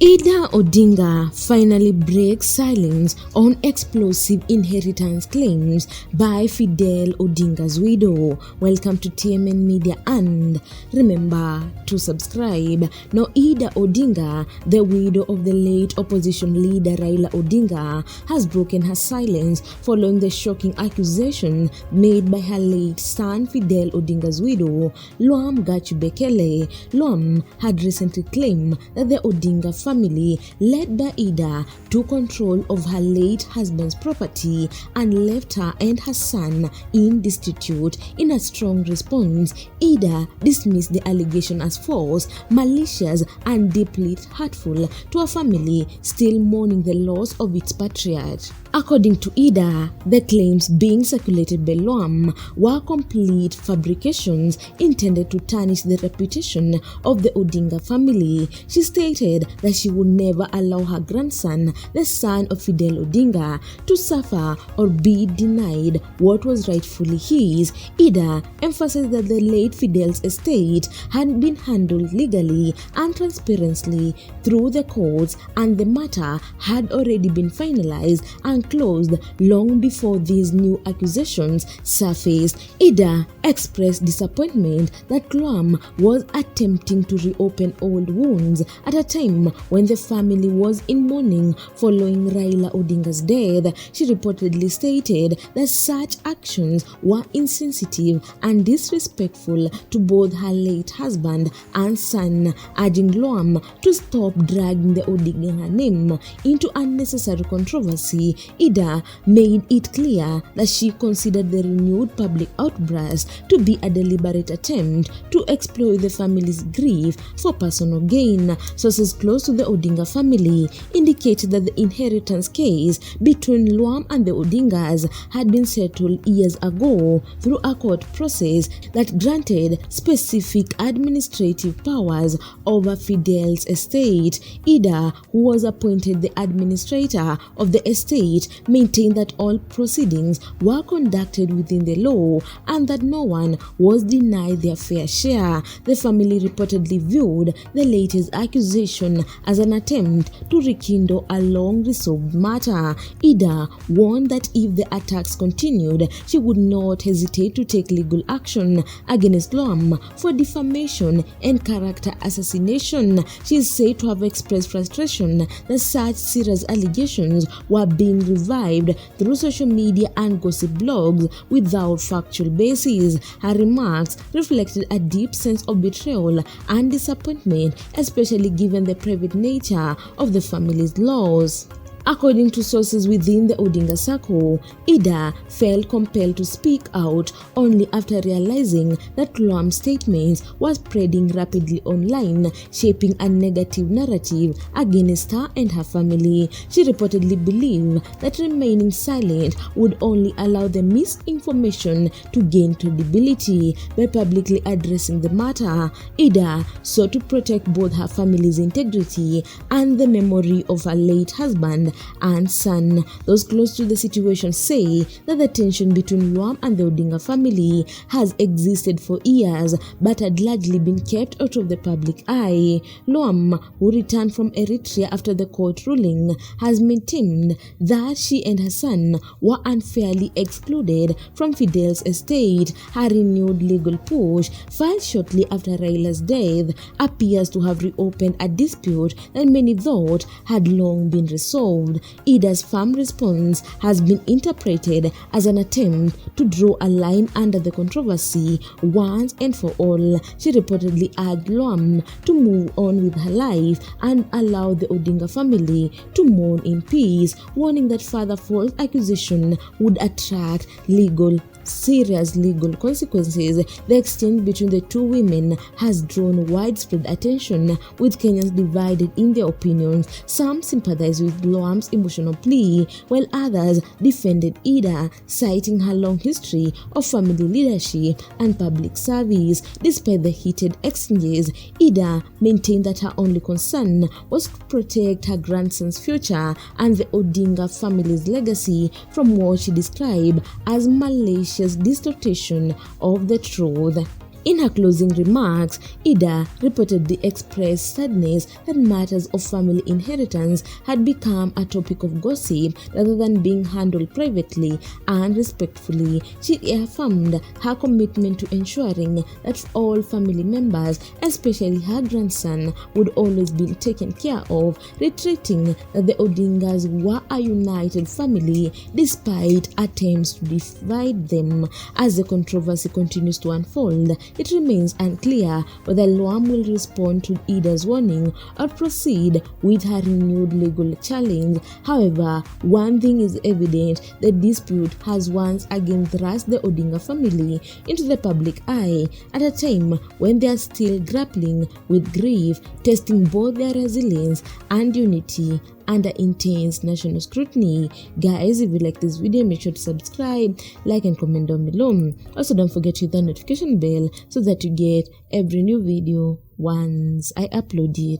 Raila Odinga finally breaks silence on explosive inheritance claims by Fidel Odinga's widow. Welcome to TMN Media and remember to subscribe. Now, Ida Odinga, the widow of the late opposition leader Raila Odinga, has broken her silence following the shocking accusation made by her late son Fidel Odinga's widow, Lwam Gatchew Bekele. Lwam had recently claimed that the Odinga family, led by Ida, took control of her late husband's property and left her and her son in destitute. In a strong response, Ida dismissed the allegation as false, malicious, and deeply hurtful to a family still mourning the loss of its patriarch. According to Ida, the claims being circulated by Lwam were complete fabrications intended to tarnish the reputation of the Odinga family. She stated that she would never allow her grandson, the son of Fidel Odinga, to suffer or be denied what was rightfully his. Ida emphasized that the late Fidel's estate had been handled legally and transparently through the courts, and the matter had already been finalized and closed long before these new accusations surfaced. Ida expressed disappointment that Lwam was attempting to reopen old wounds at a time when the family was in mourning following Raila Odinga's death. She reportedly stated that such actions were insensitive and disrespectful to both her late husband and son, urging Lwam to stop dragging the Odinga name into unnecessary controversy. Ida made it clear that she considered the renewed public outburst to be a deliberate attempt to exploit the family's grief for personal gain. Sources close to the Odinga family indicated that the inheritance case between Lwam and the Odingas had been settled years ago through a court process that granted specific administrative powers over Fidel's estate. Ida, who was appointed the administrator of the estate, maintained that all proceedings were conducted within the law and that no one was denied their fair share. The family reportedly viewed the latest accusation as an attempt to rekindle a long-resolved matter. Ida warned that if the attacks continued, she would not hesitate to take legal action against Lwam for defamation and character assassination. She is said to have expressed frustration that such serious allegations were being revived through social media and gossip blogs without factual basis. Her remarks reflected a deep sense of betrayal and disappointment, especially given the private nature of the family's loss. According to sources within the Odinga circle, Ida felt compelled to speak out only after realizing that Lwam's statements were spreading rapidly online, shaping a negative narrative against her and her family. She reportedly believed that remaining silent would only allow the misinformation to gain credibility. By publicly addressing the matter, Ida sought to protect both her family's integrity and the memory of her late husband and son. Those close to the situation say that the tension between Lwam and the Odinga family has existed for years but had largely been kept out of the public eye. Lwam, who returned from Eritrea after the court ruling, has maintained that she and her son were unfairly excluded from Fidel's estate. Her renewed legal push, filed shortly after Raila's death, appears to have reopened a dispute that many thought had long been resolved. Ida's firm response has been interpreted as an attempt to draw a line under the controversy once and for all. She reportedly urged Lwam to move on with her life and allow the Odinga family to mourn in peace, warning that further false accusation would attract serious legal consequences. The exchange between the two women has drawn widespread attention, with Kenyans divided in their opinions. Some sympathize with Lwam's emotional plea, while others defended Ida, citing her long history of family leadership and public service. Despite the heated exchanges, Ida maintained that her only concern was to protect her grandson's future and the Odinga family's legacy from what she described as malicious distortion of the truth. In her closing remarks, Ida reportedly expressed sadness that matters of family inheritance had become a topic of gossip rather than being handled privately and respectfully. She affirmed her commitment to ensuring that all family members, especially her grandson, would always be taken care of, reiterating that the Odingas were a united family despite attempts to divide them. As the controversy continues to unfold, it remains unclear whether Lwam will respond to Ida's warning or proceed with her renewed legal challenge. However, one thing is evident: the dispute has once again thrust the Odinga family into the public eye at a time when they are still grappling with grief, testing both their resilience and unity under intense national scrutiny. Guys, if you like this video, make sure to subscribe, like and comment down below. Also, don't forget to hit the notification bell so that you get every new video once I upload it.